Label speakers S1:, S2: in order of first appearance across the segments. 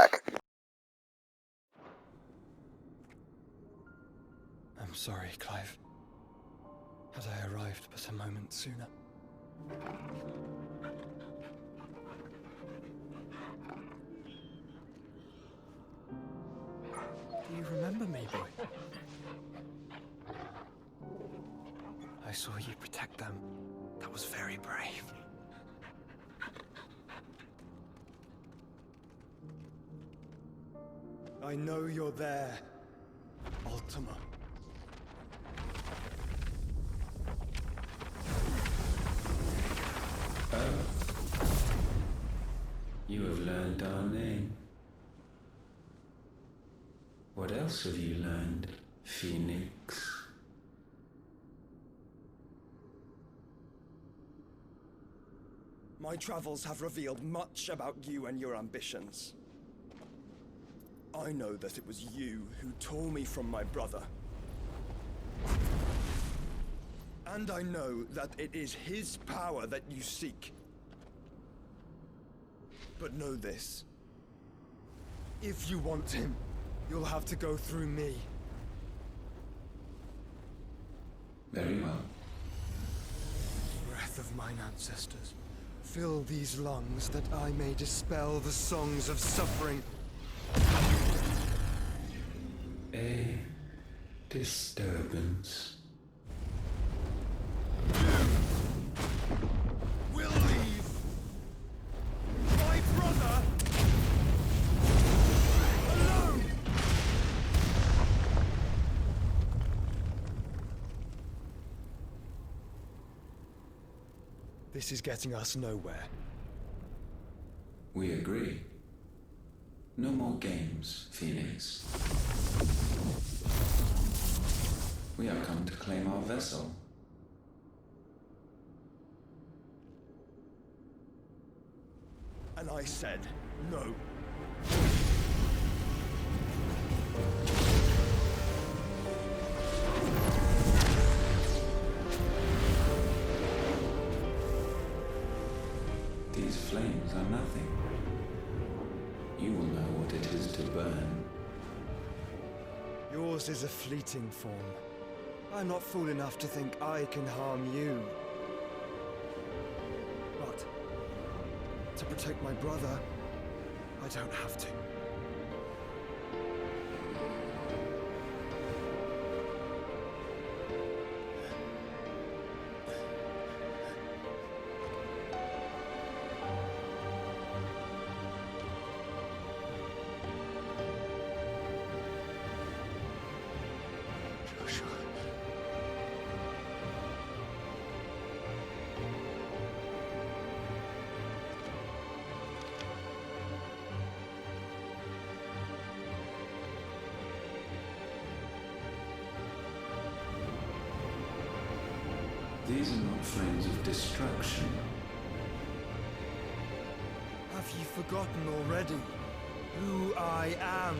S1: back.
S2: I'm sorry, Clive. Had I arrived but a moment sooner. Do you remember me, boy? I saw you protect them. That was very brave.
S3: I know you're there, Ultima.
S4: Oh. You have learned our name. What else have you learned, Phoenix?
S3: My travels have revealed much about you and your ambitions. I know that it was you who tore me from my brother. And I know that it is his power that you seek. But know this. If you want him, you'll have to go through me.
S4: Very well.
S3: Breath of mine ancestors, fill these lungs that I may dispel the songs of suffering.
S4: A disturbance.
S3: We'll leave my brother alone! This is getting us nowhere.
S4: We agree. No more games, Phoenix. We have come to claim our vessel.
S3: And I said no.
S4: These flames are nothing. You will know what it is to burn.
S3: Yours is a fleeting form. I'm not fool enough to think I can harm you. But to protect my brother, I don't have to.
S4: These are not flames of destruction.
S3: Have you forgotten already who I am?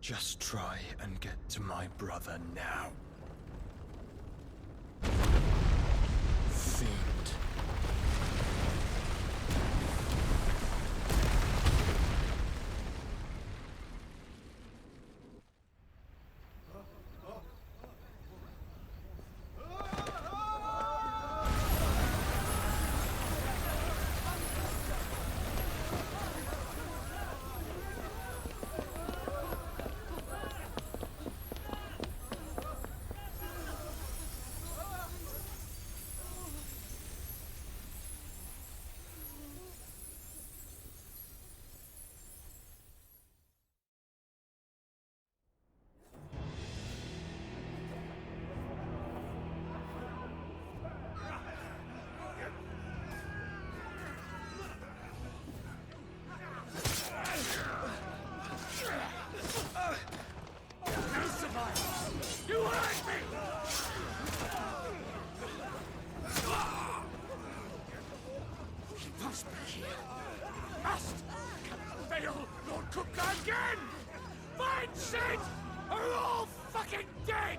S3: Just try and get to my brother now. Fiend.
S1: again! Find Sid! Or we're all fucking dead!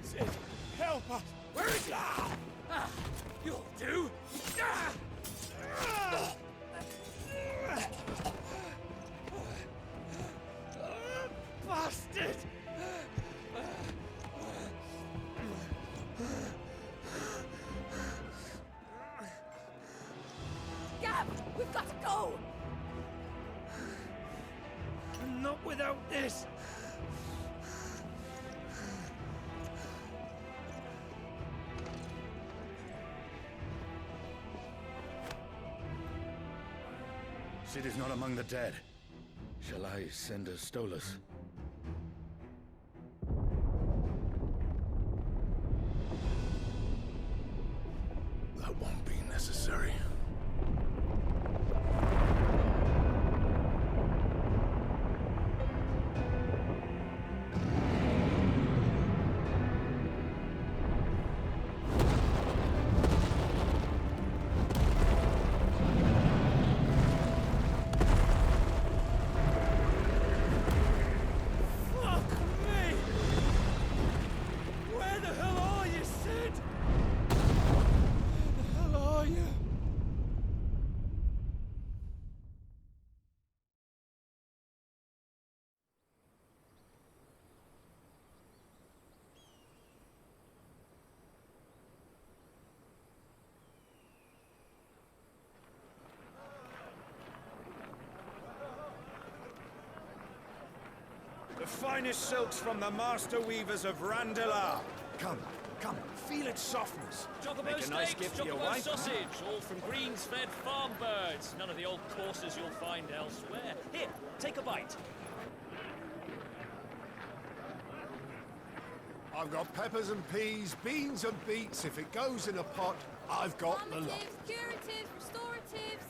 S1: Sid, help us! Where is he? You'll do! Bastard!
S5: Gab, we've got to go!
S1: Not without this!
S6: Sid is not among the dead. Shall I send a Stolas? That won't be necessary.
S3: The finest silks from the master weavers of Randalar. Come, come, feel its softness.
S7: Chocobo
S3: Make a nice
S7: steaks,
S3: gift for your
S7: chocobo
S3: wife.
S7: sausage, all from greens-fed farm birds. None of the old courses you'll find elsewhere. Here, take a bite.
S8: I've got peppers and peas, beans and beets. If it goes in a pot, I've got the lot.
S5: Calmatives, curatives, restoratives,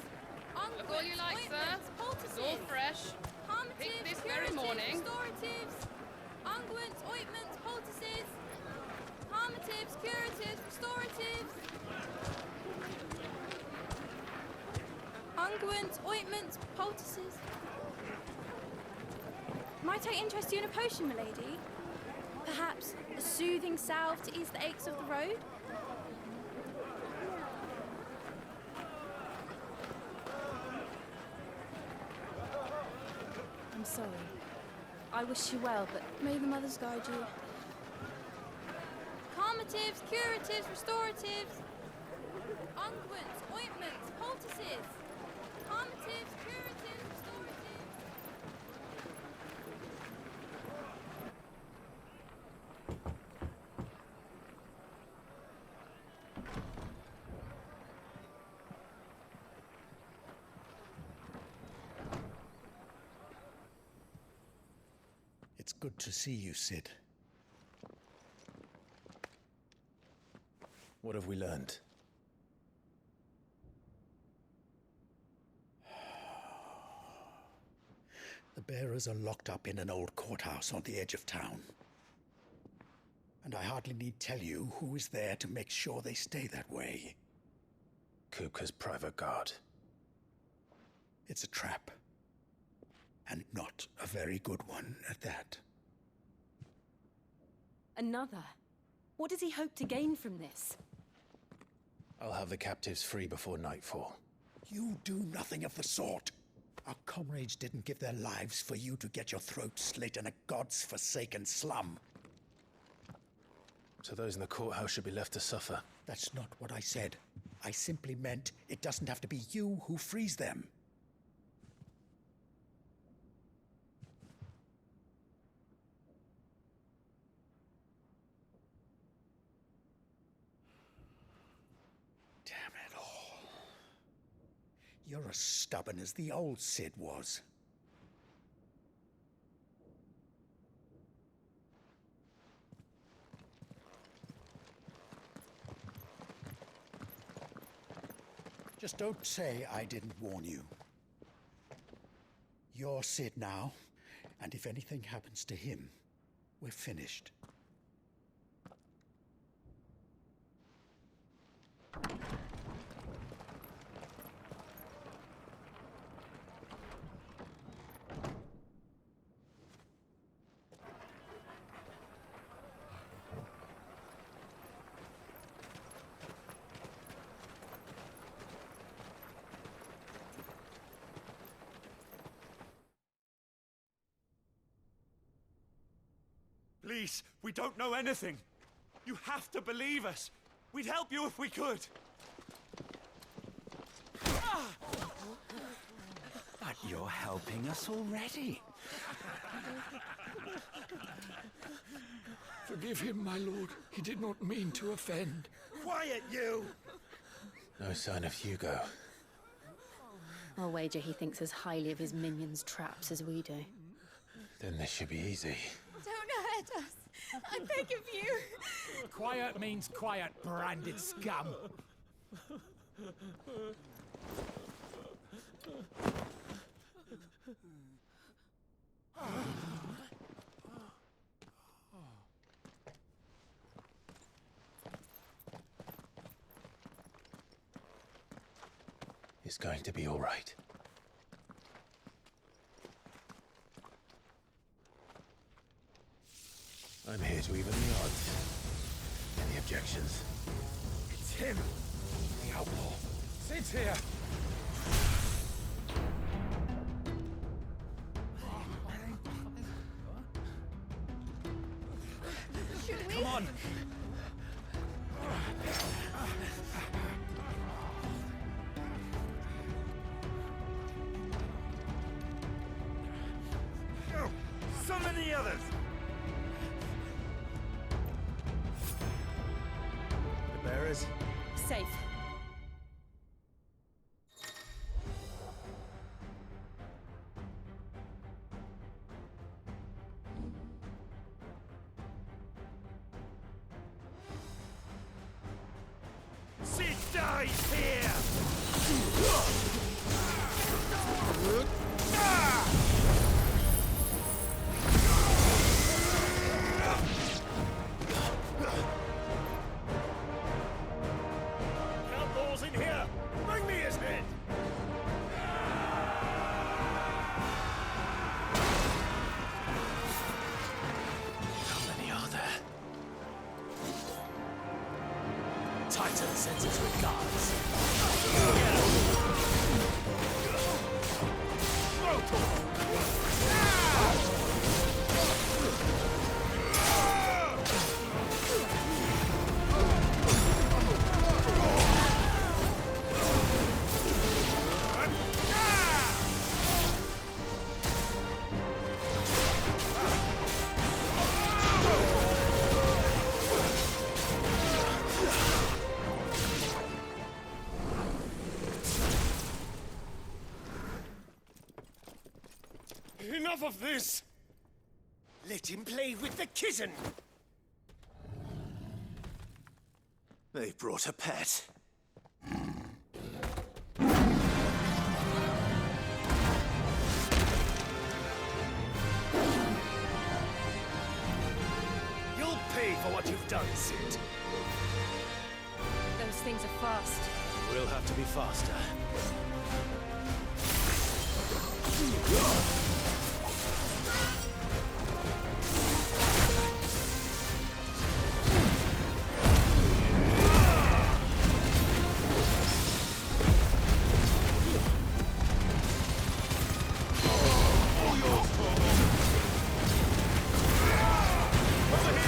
S9: Look all you like, sir. It's all fresh. Picked this very morning.
S5: Restoratives, unguents, ointments, poultices, calmatives, curatives, restoratives, unguents, ointments, poultices. Might I interest you in a potion, milady? Perhaps a soothing salve to ease the aches of the road? I'm sorry. I wish you well, but may the mothers guide you. Calmatives, curatives, restoratives, unguents, ointments, poultices. Calmatives, curatives, restoratives.
S6: It's good to see you, Sid. What have we learned? The bearers are locked up in an old courthouse on the edge of town. And I hardly need tell you who is there to make sure they stay that way. Kupka's private guard. It's a trap. And not a very good one at that.
S10: Another? What does he hope to gain from this?
S6: I'll have the captives free before nightfall. You do nothing of the sort. Our comrades didn't give their lives for you to get your throat slit in a god's forsaken slum.
S11: So those in the courthouse should be left to suffer.
S6: That's not what I said. I simply meant it doesn't have to be you who frees them. You're as stubborn as the old Sid was. Just don't say I didn't warn you. You're Sid now, and if anything happens to him, we're finished.
S1: Please, we don't know anything. You have to believe us. We'd help you if we could.
S12: But you're helping us already.
S6: Forgive him, my lord. He did not mean to offend.
S8: Quiet, you!
S11: No sign of Hugo.
S10: I'll wager he thinks as highly of his minions' traps as we do.
S11: Then this should be easy.
S5: Don't hurt us. I beg of you.
S1: Quiet means quiet, branded scum.
S11: It's going to be all right. I'm here to even the odds. Any objections?
S1: It's him, the outlaw. Sit here.
S5: Should we?
S1: Come on. Summon the others. The bearers.
S10: Safe.
S1: Sid dies here! Outlaws in here! Bring me his head!
S11: How many are there?
S7: Titan sends its regards.
S1: Enough of this! Let him play with the kitten!
S12: They brought a pet.
S1: You'll pay for what you've done, Sid.
S10: Those things are fast.
S11: We'll have to be faster.
S1: Over here!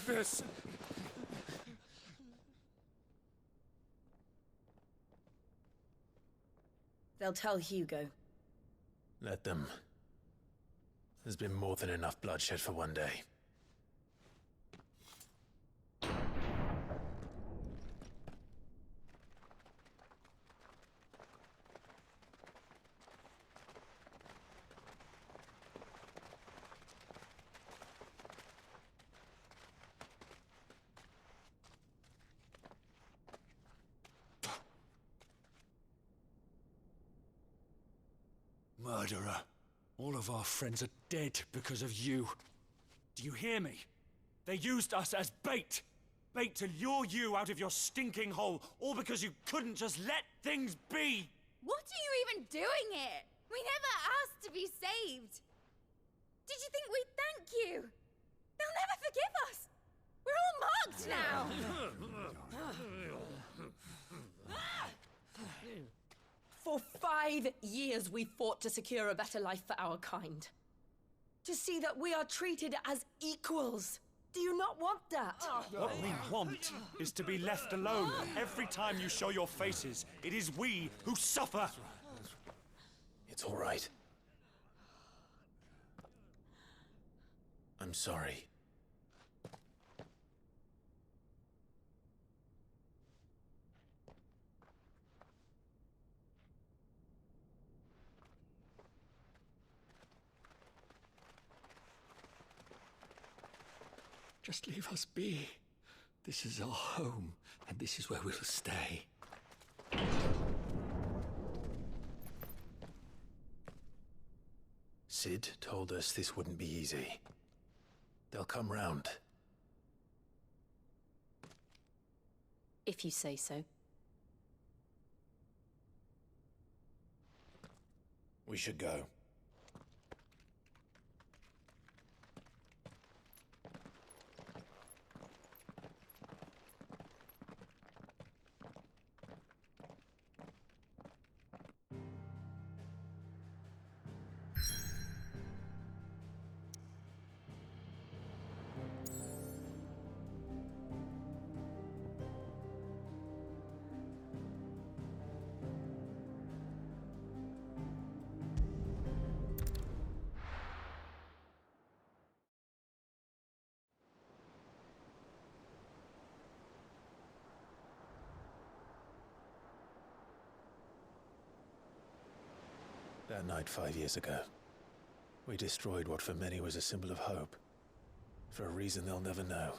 S1: with this!
S13: They'll tell Hugo.
S11: Let them. There's been more than enough bloodshed for one day.
S1: Murderer. All of our friends are dead because of you. Do you hear me? They used us as bait. Bait to lure you out of your stinking hole, all because you couldn't just let things be.
S5: What are you even doing here? We never asked to be saved. Did you think we'd thank you? They'll never forgive us. We're all marked now.
S13: For 5 years we fought to secure a better life for our kind. To see that we are treated as equals. Do you not want that?
S1: What we want is to be left alone. Every time you show your faces, it is we who suffer.
S11: It's all right. I'm sorry.
S6: Just leave us be. This is our home, and this is where we'll stay.
S11: Sid told us this wouldn't be easy. They'll come round.
S10: If you say so.
S11: We should go. That night 5 years ago, we destroyed what for many was a symbol of hope. For a reason they'll never know.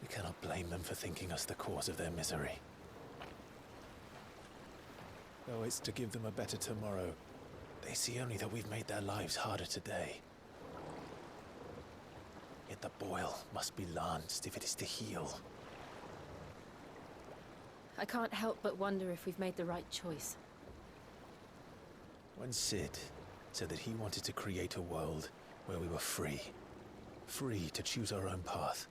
S11: We cannot blame them for thinking us the cause of their misery. Though it's to give them a better tomorrow, they see only that we've made their lives harder today. Yet the boil must be lanced if it is to heal.
S10: I can't help but wonder if we've made the right choice.
S11: When Sid said that he wanted to create a world where we were free. Free to choose our own path.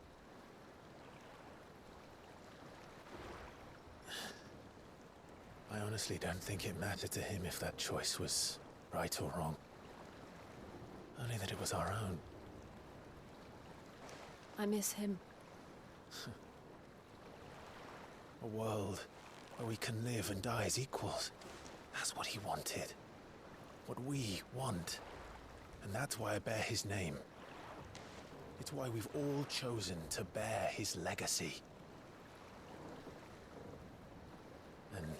S11: I honestly don't think it mattered to him if that choice was right or wrong. Only that it was our own.
S10: I miss him.
S11: A world where we can live and die as equals. That's what he wanted. What we want. And that's why I bear his name. It's why we've all chosen to bear his legacy. And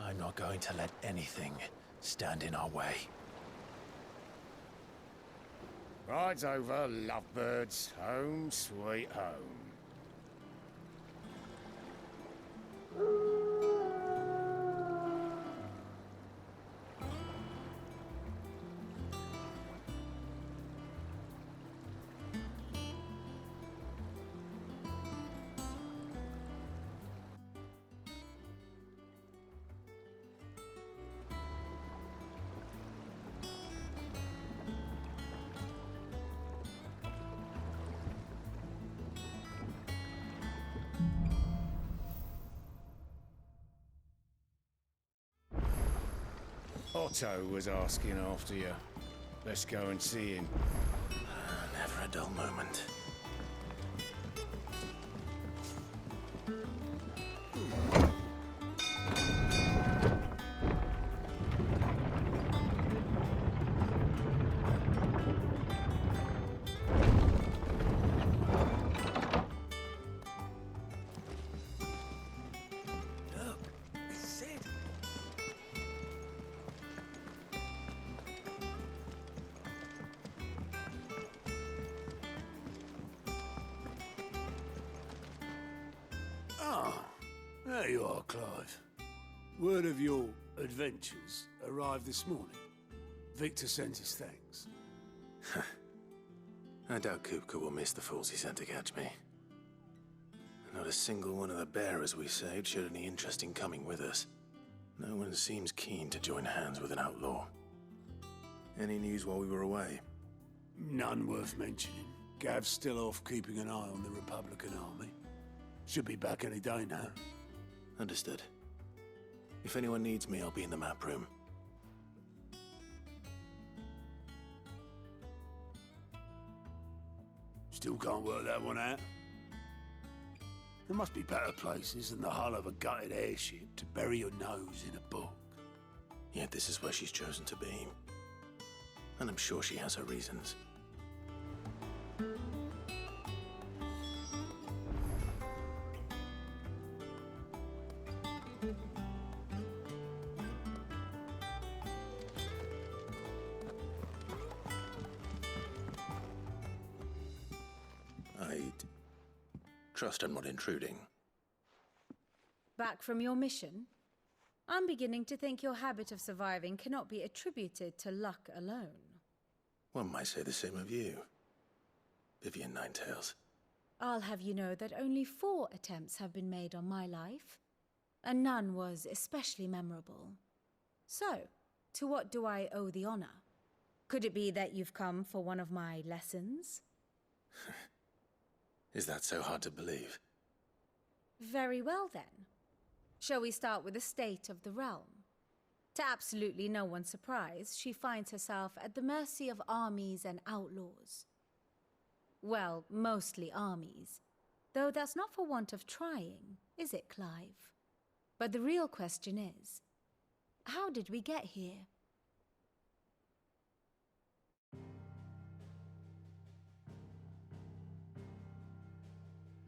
S11: I'm not going to let anything stand in our way.
S1: Rides over, lovebirds. Home, sweet home. Otto was asking after you. Let's go and see him.
S11: Never a dull moment.
S8: There you are, Clive. Word of your adventures arrived this morning. Victor sent his thanks.
S11: I doubt Kupka will miss the fools he sent to catch me. Not a single one of the bearers we saved showed any interest in coming with us. No one seems keen to join hands with an outlaw. Any news while we were away?
S8: None worth mentioning. Gav's still off keeping an eye on the Republican army. Should be back any day now.
S11: Understood. If anyone needs me, I'll be in the map room.
S8: Still can't work that one out. There must be better places than the hull of a gutted airship to bury your nose in a book.
S11: Yet this is where she's chosen to be. And I'm sure she has her reasons. Trust I'm not intruding.
S5: Back from your mission? I'm beginning to think your habit of surviving cannot be attributed to luck alone.
S11: One might say the same of you, Vivian Ninetails.
S5: I'll have you know that only 4 attempts have been made on my life, and none was especially memorable. So, to what do I owe the honor? Could it be that you've come for one of my lessons?
S11: Is that so hard to believe?
S5: Very well, then. Shall we start with the state of the realm? To absolutely no one's surprise, she finds herself at the mercy of armies and outlaws. Well, mostly armies. Though that's not for want of trying, is it, Clive? But the real question is, how did we get here?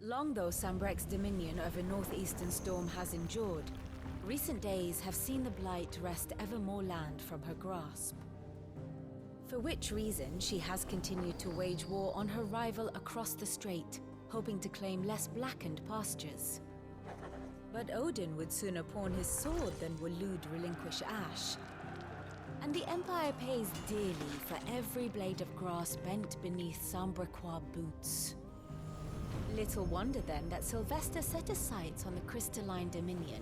S5: Long though Sambrek's dominion over northeastern Storm has endured, recent days have seen the Blight wrest ever more land from her grasp. For which reason she has continued to wage war on her rival across the strait, hoping to claim less blackened pastures. But Odin would sooner pawn his sword than Waloed relinquish Ash. And the Empire pays dearly for every blade of grass bent beneath Sambrequois boots. Little wonder then that Sylvester set his sights on the Crystalline Dominion,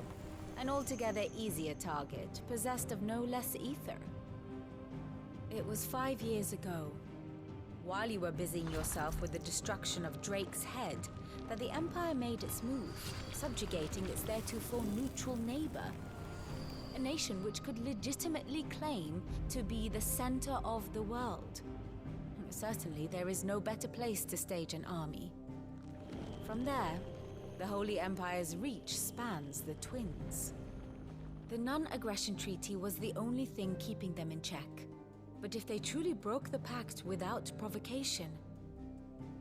S5: an altogether easier target, possessed of no less ether. It was 5 years ago, while you were busying yourself with the destruction of Drake's head, that the Empire made its move, subjugating its theretofore neutral neighbor. A nation which could legitimately claim to be the center of the world. Certainly, there is no better place to stage an army. From there, the Holy Empire's reach spans the Twins. The non-aggression treaty was the only thing keeping them in check. But if they truly broke the pact without provocation,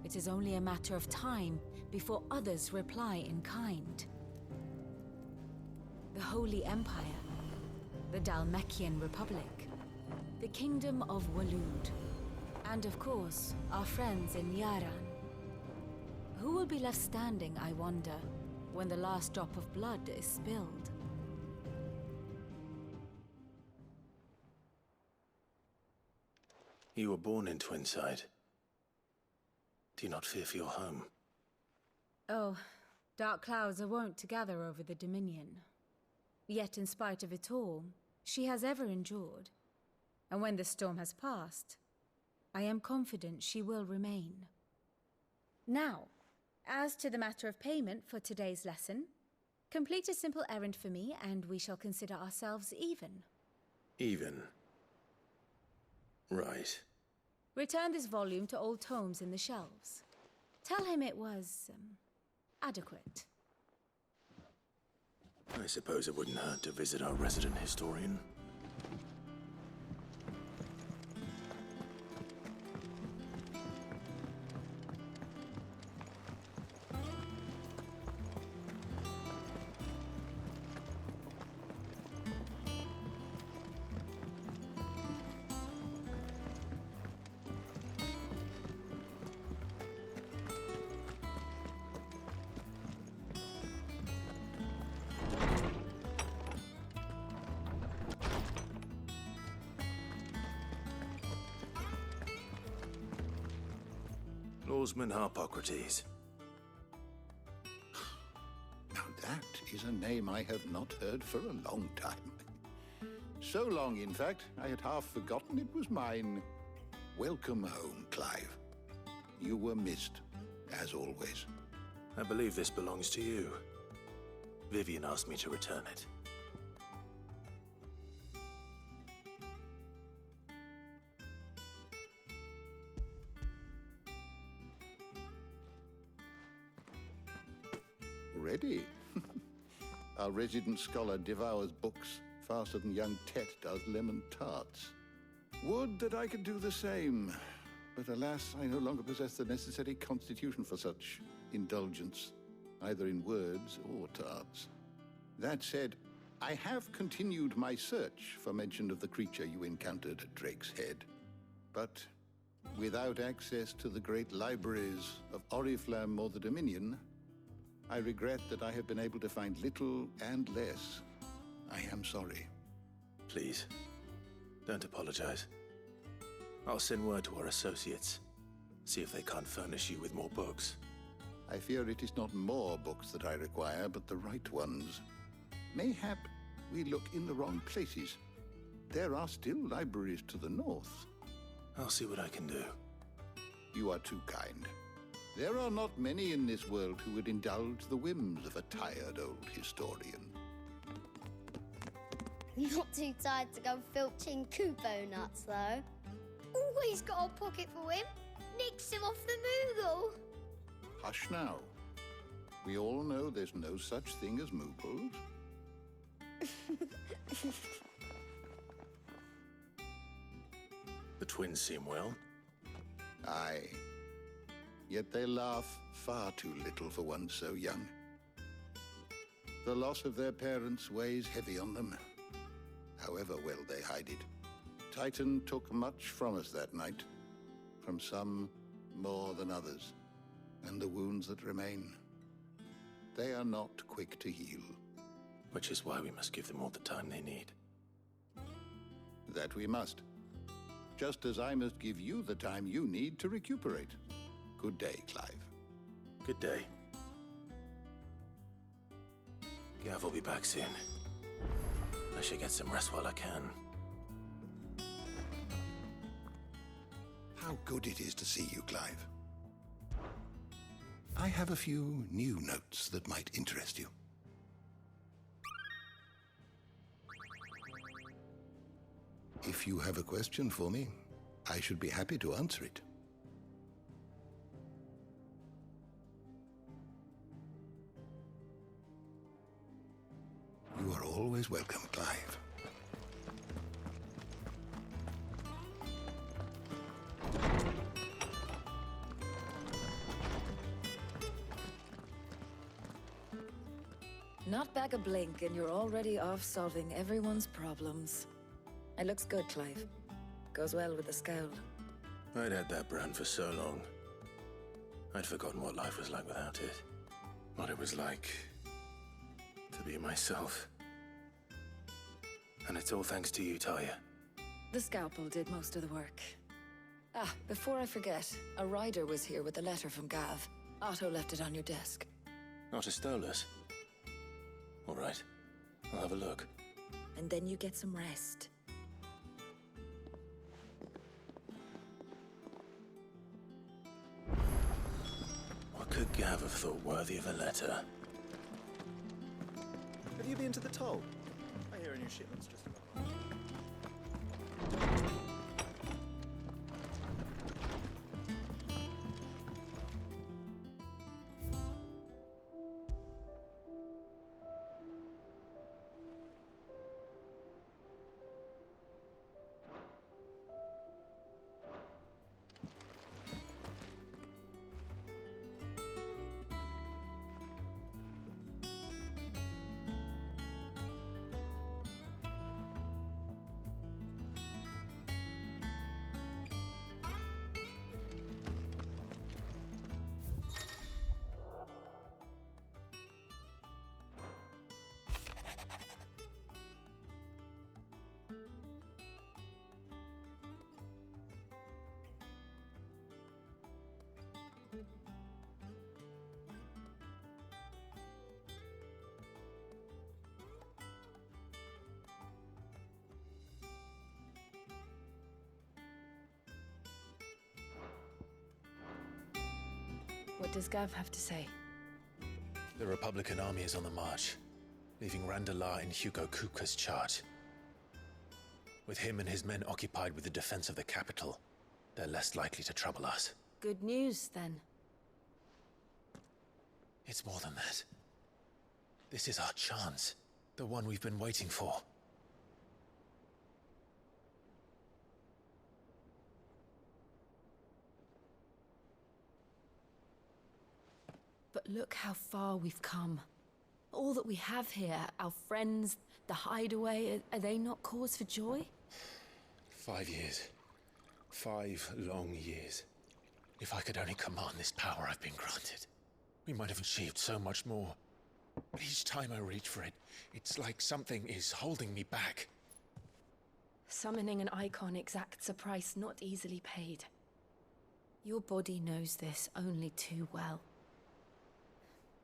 S5: it is only a matter of time before others reply in kind. The Holy Empire, the Dhalmekian Republic, the Kingdom of Waloed, and of course, our friends in Yaran. Who will be left standing, I wonder, when the last drop of blood is spilled?
S11: You were born in Twinside. Do you not fear for your home?
S5: Oh, dark clouds are wont to gather over the Dominion. Yet in spite of it all, she has ever endured. And when the storm has passed, I am confident she will remain. Now, as to the matter of payment for today's lesson, complete a simple errand for me and we shall consider ourselves even.
S11: Even? Right.
S14: Return this volume to old tomes in the shelves. Tell him it was, adequate.
S11: I suppose it wouldn't hurt to visit our resident historian. Lawsman Harpocrates.
S15: Now that is a name I have not heard for a long time. So long, in fact, I had half forgotten it was mine. Welcome home, Clive. You were missed, as always.
S11: I believe this belongs to you. Vivian asked me to return it.
S15: Ready? Our resident scholar devours books faster than young Tet does lemon tarts. Would that I could do the same, but alas, I no longer possess the necessary constitution for such indulgence, either in words or tarts. That said, I have continued my search for mention of the creature you encountered at Drake's Head, but without access to the great libraries of Oriflamme or the Dominion, I regret that I have been able to find little and less. I am sorry.
S11: Please, don't apologize. I'll send word to our associates. See if they can't furnish you with more books.
S15: I fear it is not more books that I require, but the right ones. Mayhap we look in the wrong places. There are still libraries to the north.
S11: I'll see what I can do.
S15: You are too kind. There are not many in this world who would indulge the whims of a tired old historian.
S16: Not too tired to go filching Kupo nuts, though. Always got a pocket for him. Nicks him off the Moogle.
S15: Hush now. We all know there's no such thing as Moogles.
S11: The twins seem well.
S15: Aye. Yet they laugh far too little for one so young. The loss of their parents weighs heavy on them, however well they hide it. Titan took much from us that night, from some more than others, and the wounds that remain, they are not quick to heal.
S11: Which is why we must give them all the time they need.
S15: That we must. Just as I must give you the time you need to recuperate. Good day, Clive.
S11: Good day. Gav will be back soon. I should get some rest while I can.
S15: How good it is to see you, Clive. I have a few new notes that might interest you. If you have a question for me, I should be happy to answer it. You are always welcome, Clive.
S17: Not back a blink, and you're already off solving everyone's problems. It looks good, Clive. Goes well with the scowl.
S11: I'd had that brand for so long. I'd forgotten what life was like without it. What it was like to be myself. And it's all thanks to you, Talia.
S17: The scalpel did most of the work. Ah, before I forget, a rider was here with a letter from Gav. Otto left it on your desk.
S11: Otto stole us. All right, I'll have a look.
S17: And then you get some rest.
S11: What could Gav have thought worthy of a letter?
S3: Have you been to the toll? I hear a new shipment's just
S10: What does Gav have to say?
S11: The Republican army is on the march, leaving Randalar in Hugo Kupka's charge. With him and his men occupied with the defense of the capital, they're less likely to trouble us.
S10: Good news, then.
S11: It's more than that. This is our chance. The one we've been waiting for.
S10: But look how far we've come. All that we have here, our friends, the hideaway, are they not cause for joy?
S11: 5 years. 5 long years. If I could only command this power I've been granted, we might have achieved so much more. But each time I reach for it, it's like something is holding me back.
S10: Summoning an icon exacts a price not easily paid. Your body knows this only too well.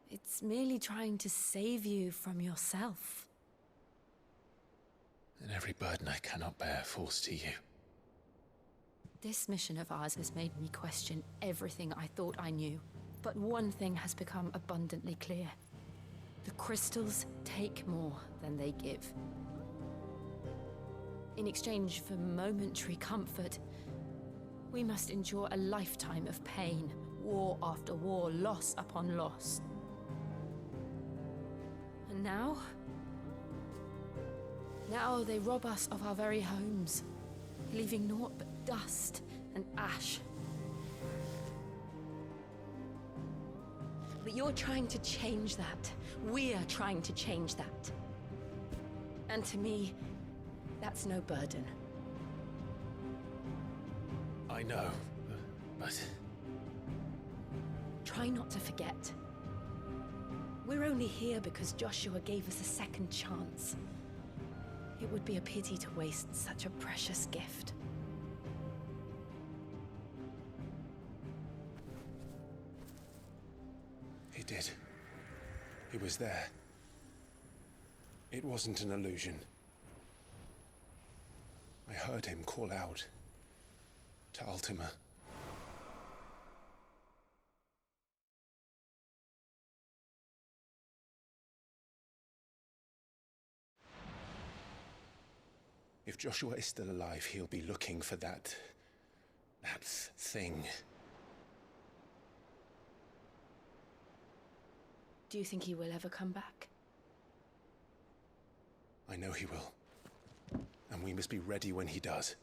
S10: It's merely trying to save you from yourself.
S11: And every burden I cannot bear falls to you.
S10: This mission of ours has made me question everything I thought I knew. But one thing has become abundantly clear. The crystals take more than they give. In exchange for momentary comfort, we must endure a lifetime of pain, war after war, loss upon loss. And now they rob us of our very homes, leaving naught but dust and ash. But you're trying to change that. We're trying to change that. And to me, that's no burden.
S11: I know, but...
S10: Try not to forget. We're only here because Joshua gave us a second chance. It would be a pity to waste such a precious gift.
S11: He did. He was there. It wasn't an illusion. I heard him call out to Ultima. If Joshua is still alive, he'll be looking for that thing.
S10: Do you think he will ever come back?
S11: I know he will. And we must be ready when he does.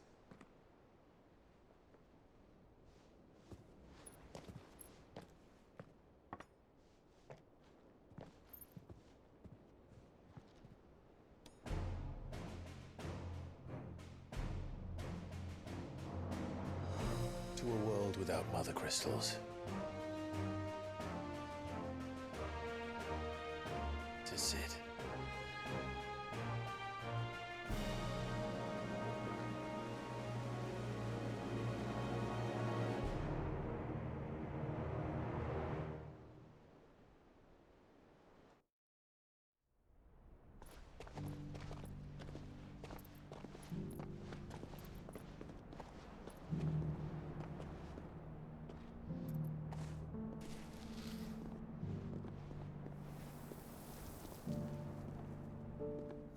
S11: To a world without mother crystals. To Sid.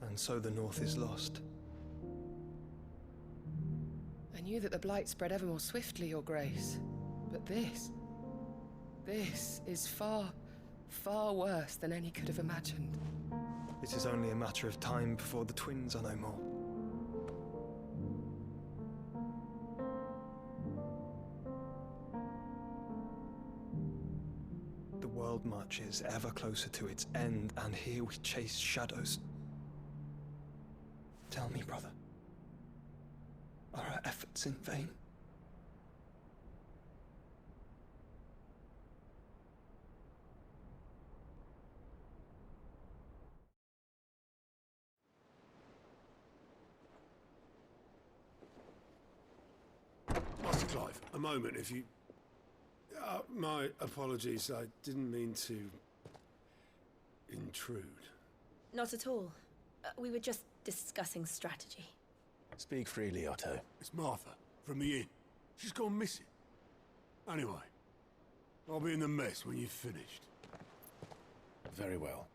S2: And so the North is lost.
S9: I knew that the Blight spread ever more swiftly, Your Grace. But this is far, far worse than any could have imagined.
S2: It is only a matter of time before the twins are no more. The world marches ever closer to its end, and here we chase shadows. Tell me, brother, are our efforts in vain?
S8: Master Clive, a moment, if you... my apologies, I didn't mean to... intrude.
S10: Not at all. We were just discussing strategy.
S11: Speak freely, Otto.
S8: It's Martha, from the inn. She's gone missing. Anyway, I'll be in the mess when you've finished.
S11: Very well.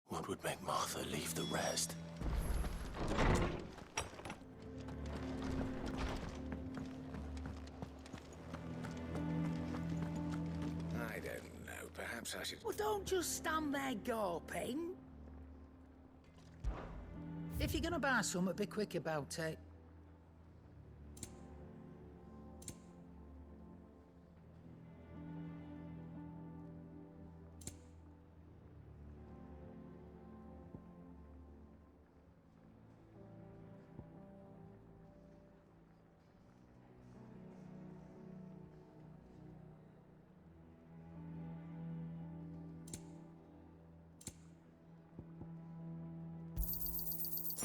S12: What would make Martha leave the rest?
S18: I don't know. Perhaps I should...
S19: Well, don't just stand there gawping. If you're gonna buy something, be quick about it.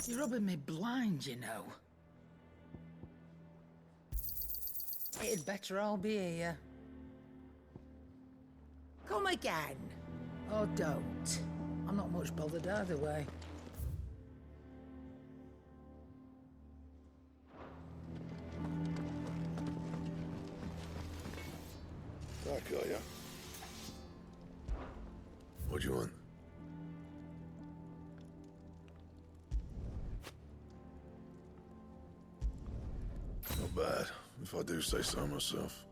S19: You're rubbing me blind, you know. It'd better all be here. Come again. Or don't. I'm not much bothered either way.
S8: Back, are ya? What do you want? Not bad, if I do say so myself.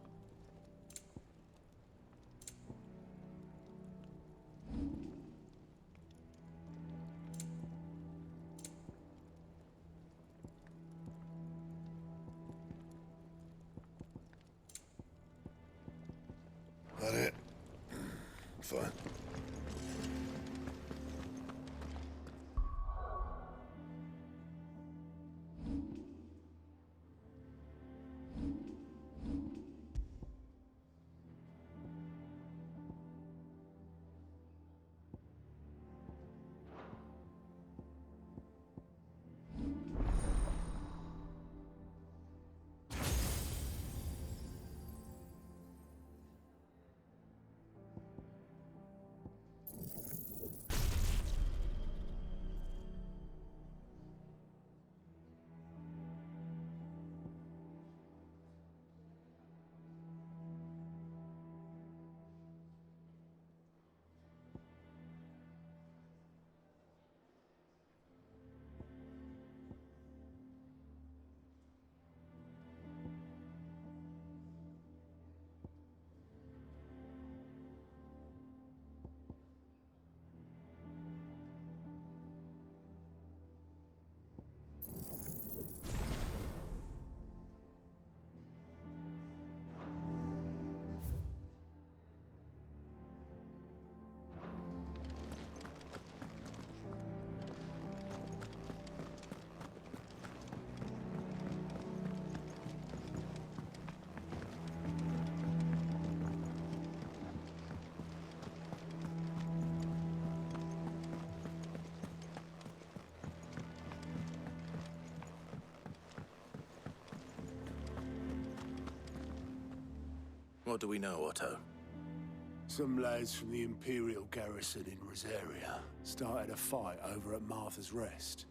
S8: That it? Fine.
S12: What do we know, Otto?
S8: Some lads from the Imperial garrison in Rosaria started a fight over at Martha's Rest.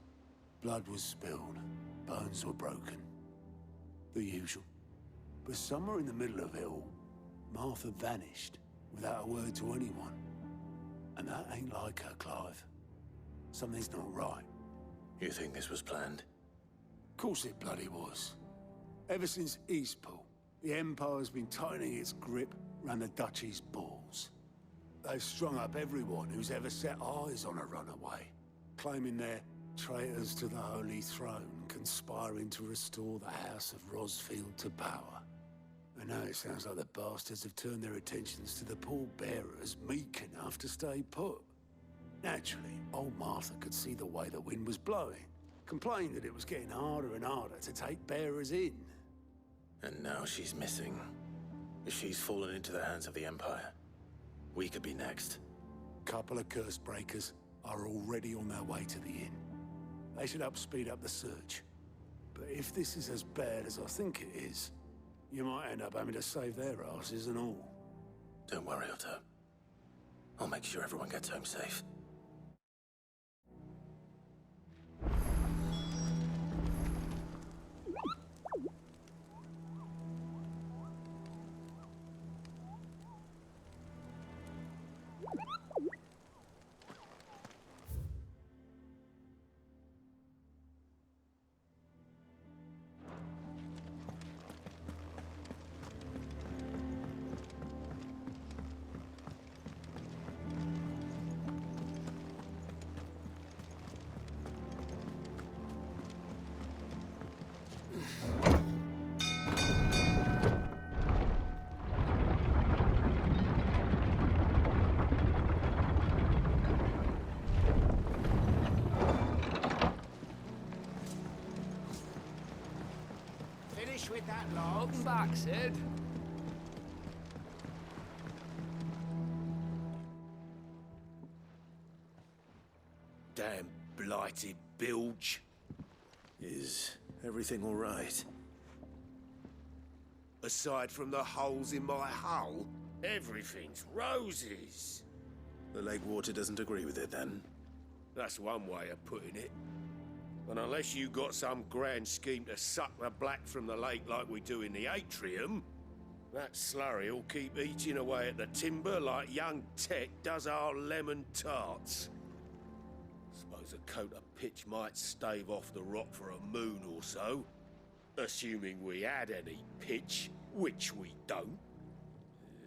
S8: Blood was spilled, bones were broken. The usual. But somewhere in the middle of it all, Martha vanished without a word to anyone. And that ain't like her, Clive. Something's not right.
S12: You think this was planned?
S8: Of course it bloody was. Ever since Eastpool, the Empire's been tightening its grip round the Duchy's balls. They've strung up everyone who's ever set eyes on a runaway, claiming they're traitors to the Holy Throne, conspiring to restore the House of Rosfield to power. And now it sounds like the bastards have turned their attentions to the pallbearers meek enough to stay put. Naturally, old Martha could see the way the wind was blowing, complained that it was getting harder and harder to take bearers in.
S12: And now she's missing. If she's fallen into the hands of the Empire, we could be next.
S8: Couple of curse breakers are already on their way to the inn. They should speed up the search. But if this is as bad as I think it is, you might end up having to save their asses and all.
S12: Don't worry, Otto. I'll make sure everyone gets home safe.
S18: Finish with that log.
S7: Back, Sid.
S20: Damn blighted bilge.
S12: Is everything all right?
S20: Aside from the holes in my hull, everything's roses.
S12: The lake water doesn't agree with it, then?
S20: That's one way of putting it. And unless you got some grand scheme to suck the black from the lake like we do in the atrium, that slurry'll keep eating away at the timber like young Tech does our lemon tarts. Suppose a coat of pitch might stave off the rot for a moon or so, assuming we had any pitch, which we don't.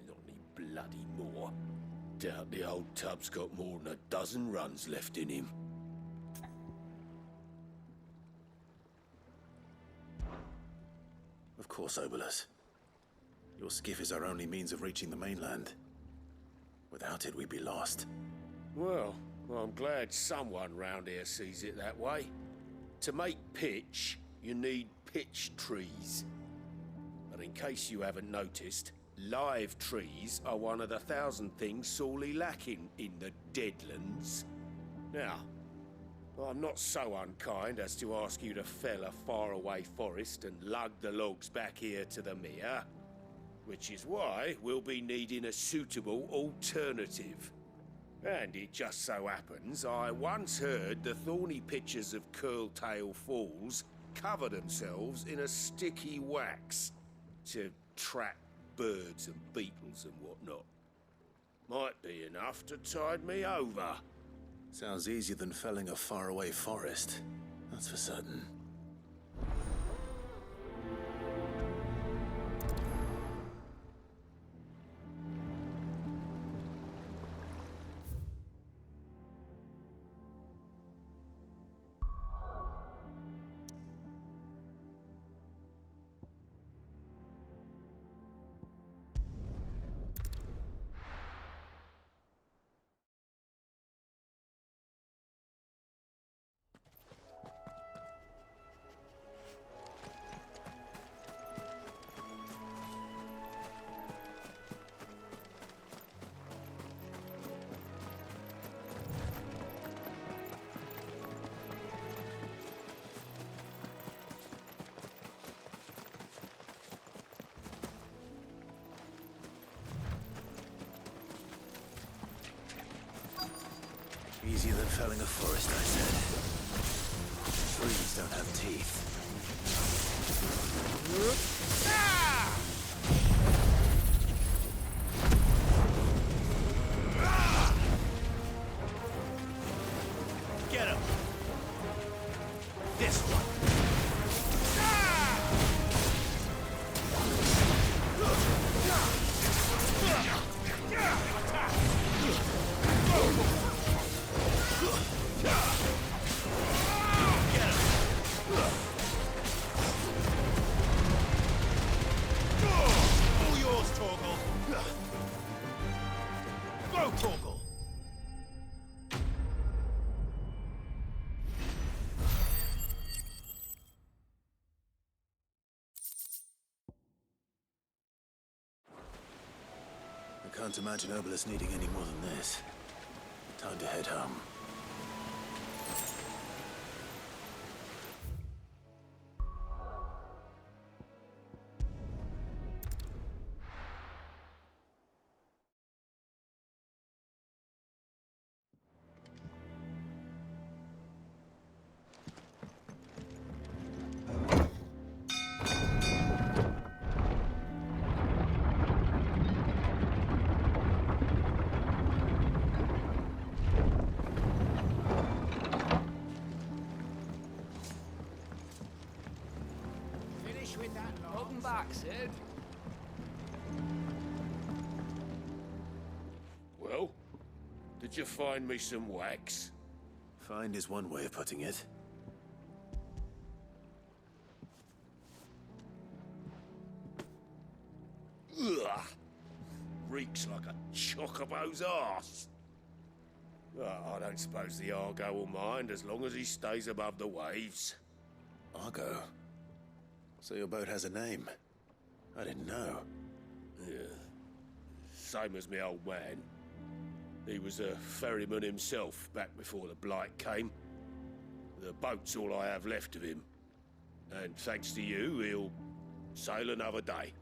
S20: Not any bloody more. Doubt the old tub's got more than a dozen runs left in him.
S12: Of course, Obolus. Your skiff is our only means of reaching the mainland. Without it, we'd be lost.
S20: Well, I'm glad someone round here sees it that way. To make pitch, you need pitch trees. But in case you haven't noticed, live trees are one of the 1,000 things sorely lacking in the Deadlands. Now, I'm not so unkind as to ask you to fell a faraway forest and lug the logs back here to the mere, which is why we'll be needing a suitable alternative. And it just so happens I once heard the thorny pitchers of Curltail Falls cover themselves in a sticky wax to trap birds and beetles and whatnot. Might be enough to tide me over.
S12: Sounds easier than felling a faraway forest. That's for certain. Easier than felling a forest, I said. Trees don't have teeth.
S20: Get him! This one! All yours, Torgal! Go, Torgal!
S12: I can't imagine Obolus needing any more than this. Time to head home.
S18: finish with that lot.
S7: Welcome back, Sid.
S20: Well, did you find me some wax?
S12: Find is one way of putting it.
S20: Ugh! Reeks like a chocobo's arse. I don't suppose the Argo will mind as long as he stays above the waves.
S12: Argo? So your boat has a name? I didn't know.
S20: Yeah. Same as me old man. He was a ferryman himself back before the Blight came. The boat's all I have left of him. And thanks to you, he'll sail another day.